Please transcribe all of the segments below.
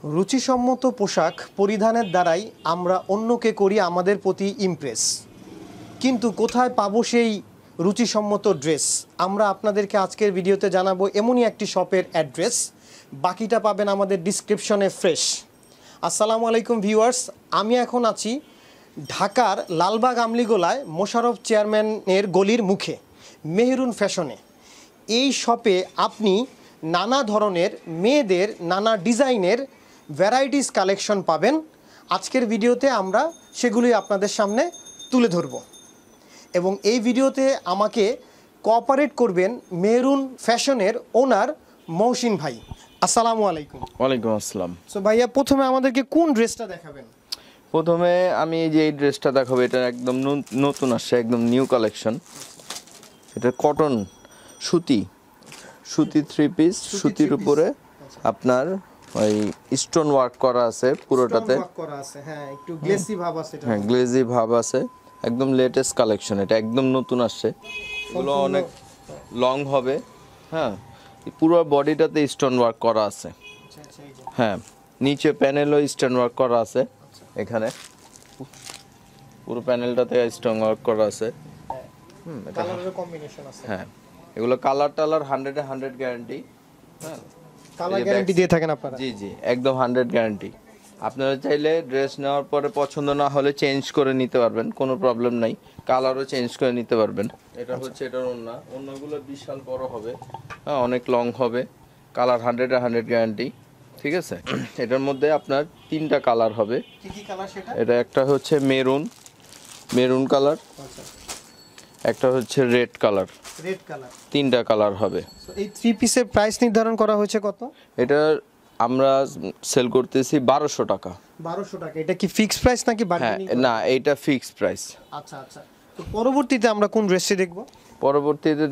রুচিসম্মত পোশাক পরিধানের দ্বারাই আমরা অন্যকে করি আমাদের প্রতি ইমপ্রেস, কিন্তু কোথায় পাবো সেই রুচিসম্মত ড্রেস? আমরা আপনাদেরকে আজকের ভিডিওতে জানাবো এমনই একটি শপের অ্যাড্রেস, বাকিটা পাবেন আমাদের ডিসক্রিপশনে ফ্রেশ। আসসালামু আলাইকুম ভিউয়ার্স, আমি এখন আছি ঢাকার লালবাগ আমলিগোলায় মোশাররফ চেয়ারম্যানের গলির মুখে মেহরুন ফ্যাশনে। এই শপে আপনি নানা ধরনের মেয়েদের নানা ডিজাইনের ভ্যারাইটিস কালেকশন পাবেন। আজকের ভিডিওতে আমরা সেগুলি আপনাদের সামনে তুলে ধরব এবং এই ভিডিওতে আমাকে কোঅপারেট করবেন মেহরুন ফ্যাশনের ওনার মহসিন ভাই। আসসালামু আলাইকুম। ওয়ালাইকুম আসসালাম। সো ভাইয়া, প্রথমে আমাদেরকে কোন ড্রেসটা দেখাবেন? প্রথমে আমি যে এই ড্রেসটা দেখাবো, এটা একদম নতুন আসছে, একদম নিউ কালেকশন। এটা কটন সুতি থ্রি পিস, সুতির উপরে আপনার ওই স্টোন ওয়ার্ক করা আছে পুরোটাতে। হ্যাঁ, একটু গ্লেজি ভাব আছে। হ্যাঁ, গ্লেজি ভাব আছে, একদম লেটেস্ট কালেকশন। এটা একদম নতুন আসছে, এগুলো অনেক লং হবে। হ্যাঁ, পুরো বডিটাতে স্টোন ওয়ার্ক করা আছে। হ্যাঁ, নিচে প্যানেলও স্টোন ওয়ার্ক করা আছে। এখানে পুরো প্যানেলটাতে স্টোন ওয়ার্ক করা আছে। কালারের কম্বিনেশন আছে। হ্যাঁ, এগুলো কালার 100 গ্যারান্টি। হ্যাঁ, কালার গ্যারান্টি দিয়ে থাকেন আপনারা? জি জি, একদম 100 গ্যারান্টি। আপনারা চাইলে ড্রেস নেওয়ার পরে পছন্দ না হলে চেঞ্জ করে নিতে পারবেন, কোনো প্রবলেম নাই। কালারও চেঞ্জ করে নিতে পারবেন। এটা হচ্ছে এটার ওড়নাগুলো বিশাল বড় হবে। হ্যাঁ, অনেক লং হবে। Colour 100 guarantee. ঠিক আছে, এটার মধ্যে আপনার 3টা কালার হবে। কি কি কালার সেটা? এটা একটা হচ্ছে মেরুন কালার, একটা হচ্ছে রেড কালার। 3টা কালার হবে। এই 3 পিসের প্রাইস নির্ধারণ করা হয়েছে কত? এটা আমরা সেল করতেছি 1200 টাকা। 1200 টাকা। এটা কি ফিক্সড প্রাইস নাকি বার্গেনিং? না, এটা ফিক্সড প্রাইস। আচ্ছা আচ্ছা। তো পরবর্তীতে আমরা কোন ড্রেসটি দেখব? পরবর্তীতে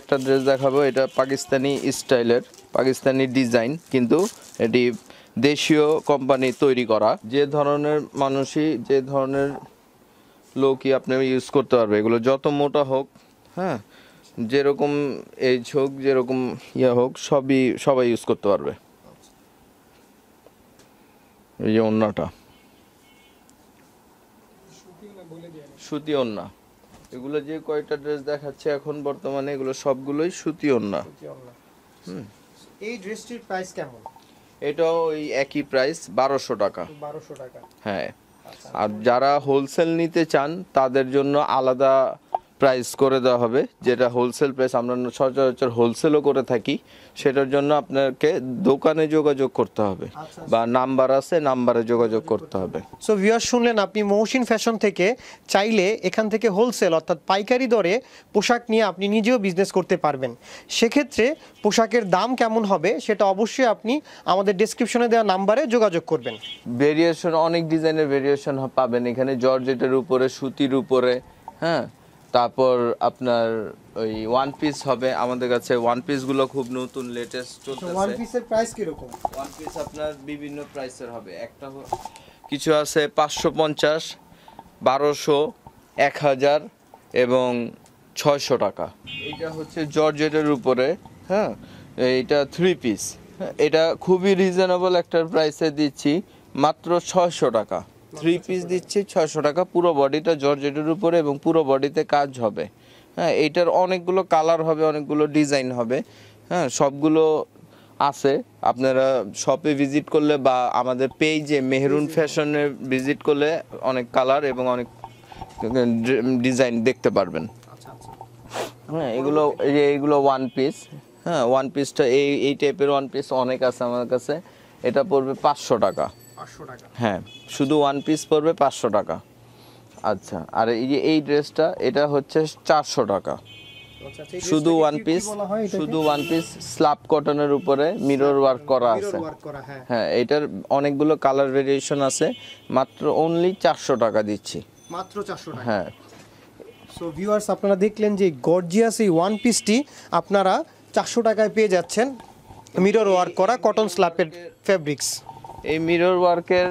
একটা ড্রেস দেখাবো। এটা পাকিস্তানি স্টাইলের, পাকিস্তানি ডিজাইন, কিন্তু এটি দেশীয় কোম্পানি তৈরি করা। যে ধরনের মানুষই, যে ধরনের লোকই আপনি ইউজ করতে পারবে। এগুলো যত মোটা হোক, হ্যাঁ, যেরকম এজ হোক, যেরকম হোক, সবাই ইউজ করতে পারবে। এই যে ওড়নাটা সুতি ওড়না। এগুলো যে কয়টা ড্রেস দেখাচ্ছে এখন বর্তমানে, এগুলো সবগুলোই সুতি ওড়না। এই ড্রেসটির প্রাইস কেমন? এটাও ওই একই প্রাইস, 1200 টাকা। 1200 টাকা। হ্যাঁ, আর যারা হোলসেল নিতে চান তাদের জন্য আলাদা প্রাইস করে দেওয়া হবে, যেটা হোলসেল প্রাইস। আমরা সচরাচর হোলসেলও করে থাকি, সেটার জন্য আপনাকে দোকানে যোগাযোগ করতে হবে বা নাম্বার আছে, নাম্বারে যোগাযোগ করতে হবে। সো ভিউয়ার, শুনলেন আপনি মহসিন ফ্যাশন থেকে চাইলে এখান থেকে হোলসেল অর্থাৎ পাইকারি দরে পোশাক নিয়ে আপনি নিজেও বিজনেস করতে পারবেন। সেক্ষেত্রে পোশাকের দাম কেমন হবে সেটা অবশ্যই আপনি আমাদের ডেসক্রিপশনে দেওয়া নাম্বারে যোগাযোগ করবেন। ভেরিয়েশন, অনেক ডিজাইনের ভেরিয়েশন পাবেন এখানে, জর্জেটের উপরে, সুতির উপরে। হ্যাঁ, তারপর আপনার ওই ওয়ান পিস হবে আমাদের কাছে। ওয়ান পিসগুলো খুব নতুন, লেটেস্ট চলতেছে। ওয়ান পিসের প্রাইস কি রকম? ওয়ান পিস আপনার বিভিন্ন প্রাইসের হবে। একটা কিছু আছে 550, 1200, 1000 এবং 600 টাকা। এটা হচ্ছে জর্জেটের উপরে। হ্যাঁ, এইটা 3 পিস। এটা খুবই রিজনেবল একটা প্রাইসে দিচ্ছি, মাত্র 600 টাকা। 3 পিস দিচ্ছি 600 টাকা। পুরো বডিটা জর্জেটের উপরে এবং পুরো বডিতে কাজ হবে। হ্যাঁ, এইটার অনেকগুলো কালার হবে, অনেকগুলো ডিজাইন হবে। হ্যাঁ, সবগুলো আছে। আপনারা শপে ভিজিট করলে বা আমাদের পেজে মেহরুন ফ্যাশনে ভিজিট করলে অনেক কালার এবং অনেক ডিজাইন দেখতে পারবেন। হ্যাঁ, এইগুলো ওয়ান পিস। হ্যাঁ, ওয়ান পিসটা এই টাইপের ওয়ান পিস অনেক আছে আমার কাছে। এটা পড়বে 500 টাকা। হ্যাঁ, শুধু ওয়ান পিস পড়বে 500 টাকা। আচ্ছা, আর এই ড্রেসটা, এটা হচ্ছে 400 টাকা। শুধু ওয়ান পিস স্ল্যাব কটনের উপরে মিরর ওয়ার্ক করা আছে। হ্যাঁ, এটার অনেকগুলো কালার ভেরিয়েশন আছে। মাত্র অনলি 400 টাকা দিচ্ছি। মাত্র 400 টাকা। হ্যাঁ। সো ভিউয়ার্স, আপনারা দেখলেন যে গর্জিয়াস এই ওয়ান পিসটি আপনারা 400 টাকায় পেয়ে যাচ্ছেন, মিরর ওয়ার্ক করা কটন স্ল্যাপের ফেব্রিক্স। এই মিরর ওয়ার্কের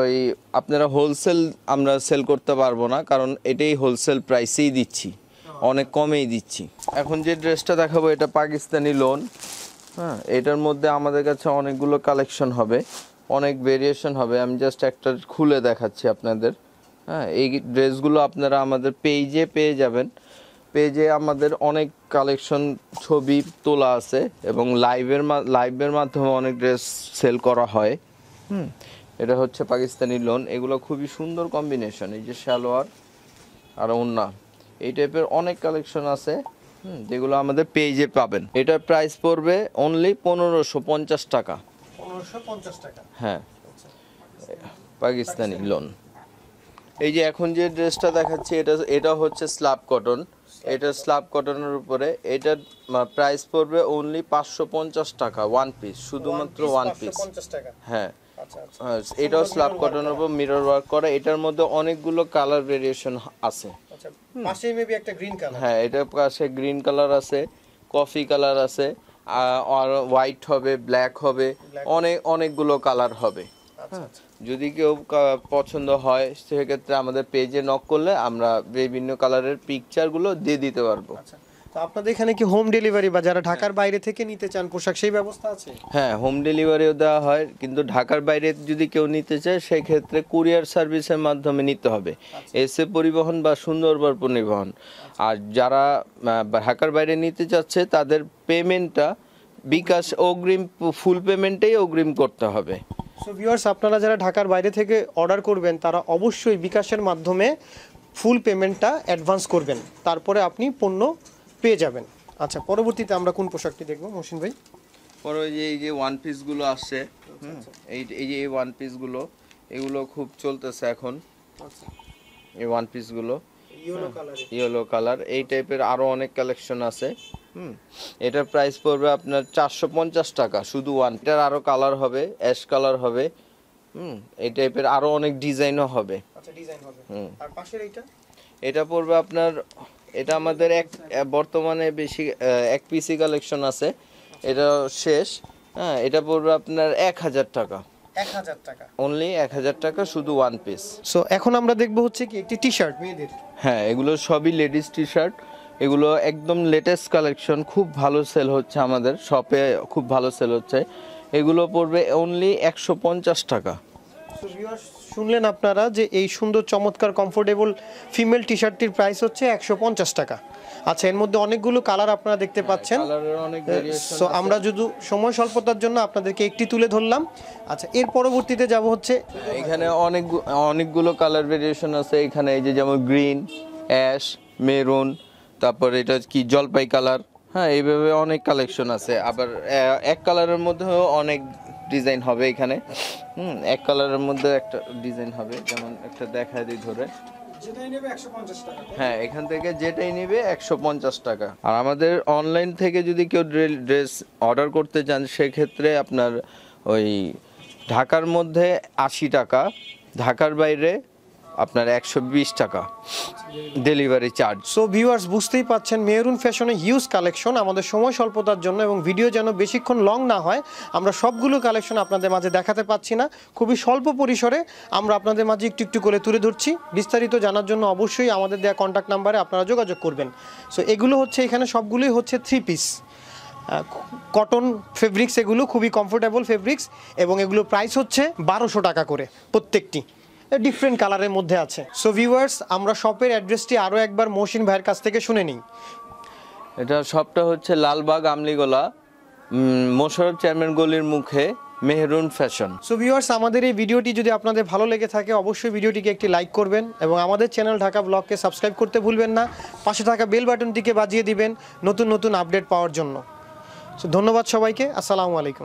ওই আপনারা হোলসেল আমরা সেল করতে পারবো না, কারণ এটাই হোলসেল প্রাইসেই দিচ্ছি, অনেক কমেই দিচ্ছি। এখন যে ড্রেসটা দেখাবো, এটা পাকিস্তানি লোন। হ্যাঁ, এটার মধ্যে আমাদের কাছে অনেকগুলো কালেকশন হবে। অনেক ভেরিয়েশন হবে। আমি জাস্ট একটা খুলে দেখাচ্ছি আপনাদের। হ্যাঁ, এই ড্রেসগুলো আপনারা আমাদের পেজে পেয়ে যাবেন। পেজে আমাদের অনেক কালেকশন ছবি তোলা আছে এবং লাইভের মাধ্যমে অনেক ড্রেস সেল করা হয়। এটা হচ্ছে পাকিস্তানি লোন। এগুলো খুবই সুন্দর কম্বিনেশন। এই যে সালোয়ার আর ওড়না, এই টাইপের অনেক কালেকশন আছে যেগুলো আমাদের পেজে পাবেন। এটার প্রাইস পড়বে অনলি 1550 টাকা। 1550 টাকা। হ্যাঁ, পাকিস্তানি লোন। এই যে এখন যে ড্রেসটা দেখাচ্ছি এটা হচ্ছে স্ল্যাব কটন। এটা স্ল্যাব কটনের উপরে এটার প্রাইস পড়বে অনলি 550 টাকা ওয়ান পিস, শুধুমাত্র ওয়ান পিস। 550 টাকা। হ্যাঁ, আচ্ছা আচ্ছা। এটাও স্ল্যাব কটনের উপর মিরর ওয়ার্ক করা। এটার মধ্যে অনেকগুলো কালার ভেরিয়েশন আছে। আচ্ছা, পাশেই মেবি একটা গ্রিন কালার। হ্যাঁ, এটার পাশে গ্রিন কালার আছে, কফি কালার আছে, আর হোয়াইট হবে, ব্ল্যাক হবে, অনেকগুলো কালার হবে। আচ্ছা। যদি কেউ পছন্দ হয় সেক্ষেত্রে আমাদের পেজে নক করলে আমরা বিভিন্ন কালারের পিকচারগুলো দিয়ে দিতে পারবো। আচ্ছা, তো আপনাদের এখানে কি হোম ডেলিভারি বা যারা ঢাকার বাইরে থেকে নিতে চান পোশাক সেই ব্যবস্থা আছে? হ্যাঁ, হোম ডেলিভারিও দেওয়া হয়, কিন্তু ঢাকার বাইরে যদি কেউ নিতে চায় সেই ক্ষেত্রে কুরিয়ার সার্ভিসের মাধ্যমে নিতে হবে। এসএ পরিবহন বা সুন্দরবন পরিবহন। আর যারা ঢাকার বাইরে নিতে চাচ্ছে তাদের পেমেন্টটা বিকাশ অগ্রিম, ফুল পেমেন্টেই অগ্রিম করতে হবে। সো ভিউয়ার্স, আপনারা যারা ঢাকার বাইরে থেকে অর্ডার করবেন তারা অবশ্যই বিকাশের মাধ্যমে ফুল পেমেন্টটা অ্যাডভান্স করবেন, তারপরে আপনি পণ্য পেয়ে যাবেন। আচ্ছা, পরবর্তীতে আমরা কোন পোশাকটি দেখবো মহসিন ভাই? পরে এই যে ওয়ান পিসগুলো আসছে, এই যে ওয়ান পিসগুলো, এগুলো খুব চলতেছে এখন। আচ্ছা, এই ওয়ান পিসগুলো ইয়েলো কালার, এই টাইপের আরো অনেক কালেকশন আছে। এটার প্রাইস পড়বে আপনার 450 টাকা শুধু ওয়ান। এটার আরো কালার হবে, অ্যাশ কালার হবে, এই টাইপের আরো অনেক ডিজাইনও হবে। আচ্ছা, ডিজাইন হবে। আর পাশের এটা পড়বে আপনার, এটা আমাদের বর্তমানে বেশি এক পিসি কালেকশন আছে, এটা শেষ। হ্যাঁ, এটা পড়বে আপনার 1000 টাকা। 1000 টাকা, অনলি 1000 টাকা শুধু ওয়ান পিস। সো এখন আমরা দেখবো হচ্ছে কি একটি টি শার্ট মেয়েদের। হ্যাঁ, এগুলো সবই লেডিস টি শার্ট। এগুলো একদম লেটেস্ট কালেকশন, খুব ভালো সেল হচ্ছে, আমাদের শপে খুব ভালো সেল হচ্ছে। এগুলো পড়বে অনলি 150 টাকা। সো ভিউয়ার্স, শুনলেন আপনারা যে এই সুন্দর চমৎকার কমফোর্টেবল ফিমেল টি শার্টটির প্রাইস হচ্ছে 150 টাকা। আচ্ছা, এর মধ্যে অনেকগুলো কালার আপনারা দেখতে পাচ্ছেন। সো আমরা যদি সময় স্বল্পতার জন্য আপনাদেরকে একটি তুলে ধরলাম। আচ্ছা, এর পরবর্তীতে যাব হচ্ছে এখানে অনেকগুলো কালার ভেরিয়েশন আছে। এখানে এই যে যেমন গ্রিন, অ্যাশ, মেরুন, তারপর এটা কি জলপাই কালার। হ্যাঁ, এইভাবে অনেক কালেকশন আছে। আবার এক কালারের মধ্যেও অনেক ডিজাইন হবে এখানে। এক কালারের মধ্যে একটা ডিজাইন হবে, যেমন একটা দেখায় দিই ধরে। যেটাই নেবে 150 টাকা। হ্যাঁ, এখান থেকে যেটাই নেবে 150 টাকা। আর আমাদের অনলাইন থেকে যদি কেউ ড্রেস অর্ডার করতে চান সেক্ষেত্রে আপনার ওই ঢাকার মধ্যে 80 টাকা, ঢাকার বাইরে আপনার 120 টাকা ডেলিভারি চার্জ। সো ভিউয়ার্স, বুঝতেই পাচ্ছেন মেহরুন ফ্যাশনে হিউজ কালেকশন। আমাদের সময় স্বল্পতার জন্য এবং ভিডিও যেন বেশিক্ষণ লং না হয়, আমরা সবগুলো কালেকশন আপনাদের মাঝে দেখাতে পাচ্ছি না। খুবই স্বল্প পরিসরে আমরা আপনাদের মাঝে একটু একটু করে তুলে ধরছি। বিস্তারিত জানার জন্য অবশ্যই আমাদের দেওয়া কন্ট্যাক্ট নাম্বারে আপনারা যোগাযোগ করবেন। সো এগুলো হচ্ছে, এখানে সবগুলোই হচ্ছে 3 পিস কটন ফেব্রিক্স। এগুলো খুবই কমফোর্টেবল ফেব্রিক্স এবং এগুলো প্রাইস হচ্ছে 1200 টাকা করে প্রত্যেকটি, ডিফারেন্ট কালারের মধ্যে আছে। সো ভিউয়ার্স, আমরা শপের অ্যাড্রেসটি আরও একবার মহসিন ভাইয়ের কাছ থেকে শুনে নিই। এটা শপটা হচ্ছে লালবাগ আমলিগোলা, মোশাররফ চেয়ারম্যান গলির মুখে, মেহরুন ফ্যাশন। সো ভিউয়ার্স, আমাদের এই ভিডিওটি যদি আপনাদের ভালো লেগে থাকে অবশ্যই ভিডিওটিকে একটি লাইক করবেন এবং আমাদের চ্যানেল ঢাকা ব্লগকে সাবস্ক্রাইব করতে ভুলবেন না। পাশে থাকা বেল বাটনটিকে বাজিয়ে দিবেন নতুন নতুন আপডেট পাওয়ার জন্য। সো ধন্যবাদ সবাইকে, আসসালামু আলাইকুম।